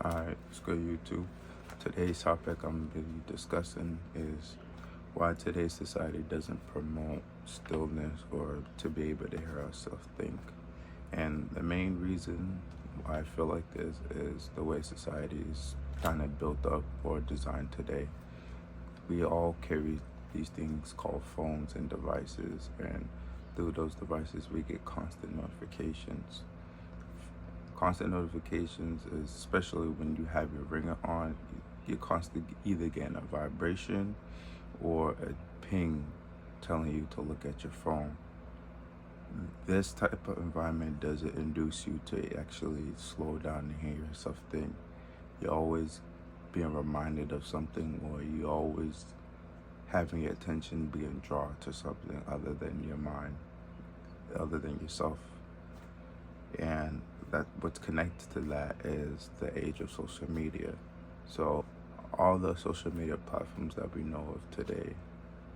Alright, it's good YouTube. Today's topic I'm going to be discussing is why today's society doesn't promote stillness or to be able to hear ourselves think. And the main reason why I feel like this is the way society is kind of built up or designed today. We all carry these things called phones and devices, and through those devices we get constant notifications. Constant notifications is especially when you have your ringer on, you're constantly either getting a vibration or a ping telling you to look at your phone. This type of environment doesn't induce you to actually slow down and hear yourself think. You're always being reminded of something, or you always having your attention being drawn to something other than your mind, other than yourself. And that what's connected to that is the age of social media. So all the social media platforms that we know of today,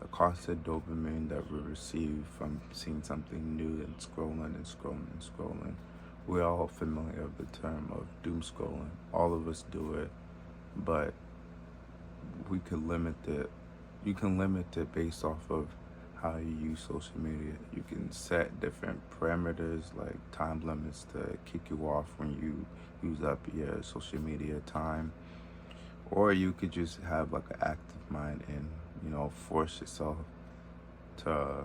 the constant dopamine that we receive from seeing something new and scrolling and scrolling and scrolling. We're all familiar with the term of doom scrolling. All of us do it, but we could limit it. You can limit it based off of how you use social media. You can set different parameters like time limits to kick you off when you use up your social media time, or you could just have like an active mind and force yourself to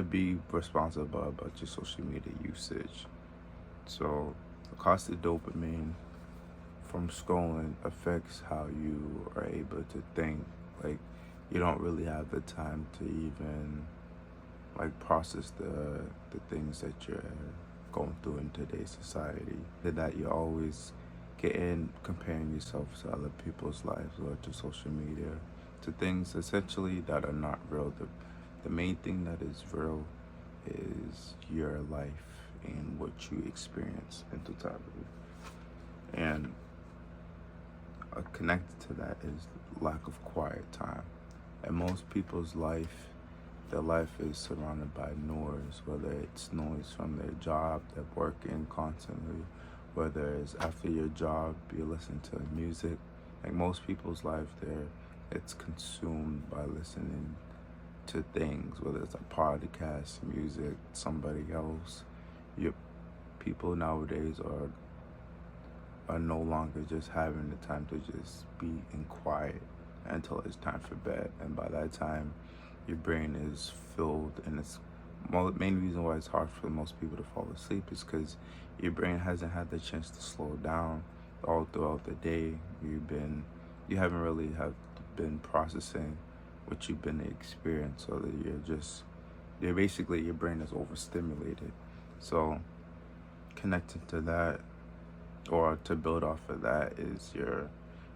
be responsible about your social media usage. So the cost of dopamine from scrolling affects how you are able to think. Like, you don't really have the time to even process the things that you're going through in today's society. That you're always comparing yourself to other people's lives or to social media, to things essentially that are not real. The main thing that is real is your life and what you experience in totality. And connected to that is lack of quiet time. And most people's their life is surrounded by noise, whether it's noise from their job, they're working constantly, whether it's after your job, you listen to music. Like most people's life, it's consumed by listening to things, whether it's a podcast, music, somebody else. Your people nowadays are no longer just having the time to just be in quiet until it's time for bed. And by that time, your brain is filled, and it's main reason why it's hard for most people to fall asleep is because your brain hasn't had the chance to slow down all throughout the day. You haven't really have been processing what you've been experiencing, so that your brain is overstimulated. So connected to that, or to build off of that, is your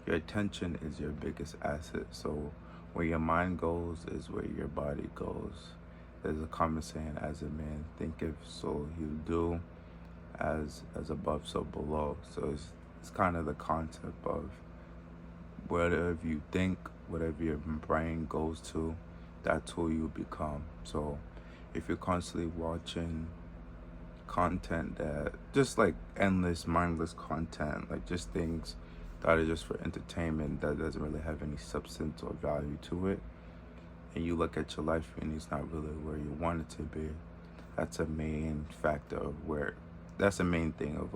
attention is your biggest asset. So where your mind goes is where your body goes. There's a common saying, as a man thinketh, so he'll do, as above, so below. So it's kind of the concept of whatever you think, whatever your brain goes to, that's who you become. So if you're constantly watching content that just like endless mindless content, like just things that are just for entertainment, that doesn't really have any substance or value to it, and you look at your life and it's not really where you want it to be, that's a main factor of that's the main thing of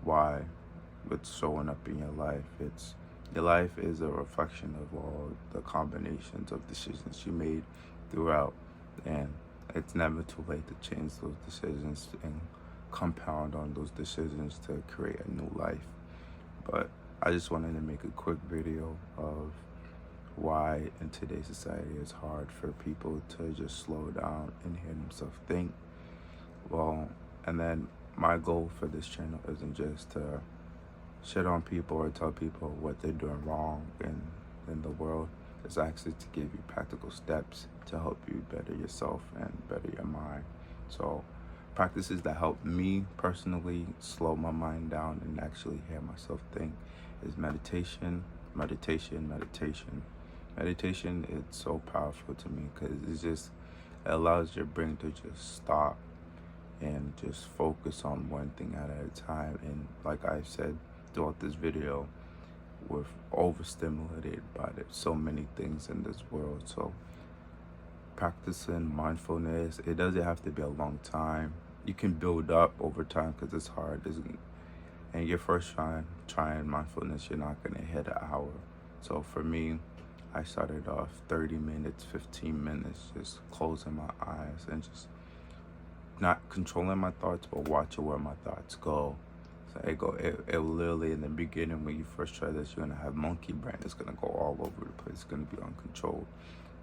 why it's showing up in your life. Your life is a reflection of all the combinations of decisions you made throughout, and it's never too late to change those decisions and compound on those decisions to create a new life. But I just wanted to make a quick video of why in today's society it's hard for people to just slow down and hear themselves think. Well, and then my goal for this channel isn't just to shit on people or tell people what they're doing wrong in the world. It's actually to give you practical steps to help you better yourself and better your mind. So practices that help me personally slow my mind down and actually hear myself think is meditation. Meditation is so powerful to me because it allows your brain to just stop and just focus on one thing at a time. And like I said, throughout this video, we're overstimulated by so many things in this world. So practicing mindfulness, it doesn't have to be a long time. You can build up over time because it's hard. And your first trying mindfulness, you're not gonna hit an hour. So for me, I started off 30 minutes, 15 minutes, just closing my eyes and just not controlling my thoughts, but watching where my thoughts go. So it literally, in the beginning, when you first try this, you're gonna have monkey brain. It's gonna go all over the place. It's gonna be uncontrolled.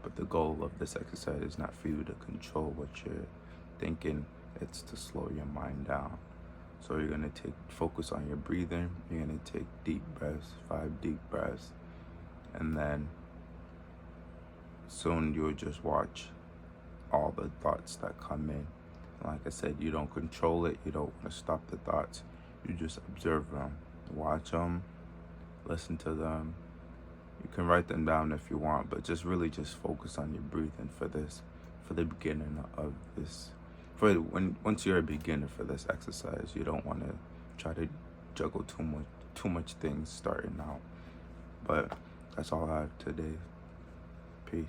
But the goal of this exercise is not for you to control what you're thinking. It's to slow your mind down. So you're gonna focus on your breathing. You're gonna take deep breaths, 5 deep breaths, and then soon you'll just watch all the thoughts that come in. Like I said, you don't control it. You don't want to stop the thoughts. You just observe them, watch them, listen to them. You can write them down if you want, but just really just focus on your breathing for the beginning of this. Once you're a beginner for this exercise, you don't want to try to juggle too much things starting out. But that's all I have today. Peace.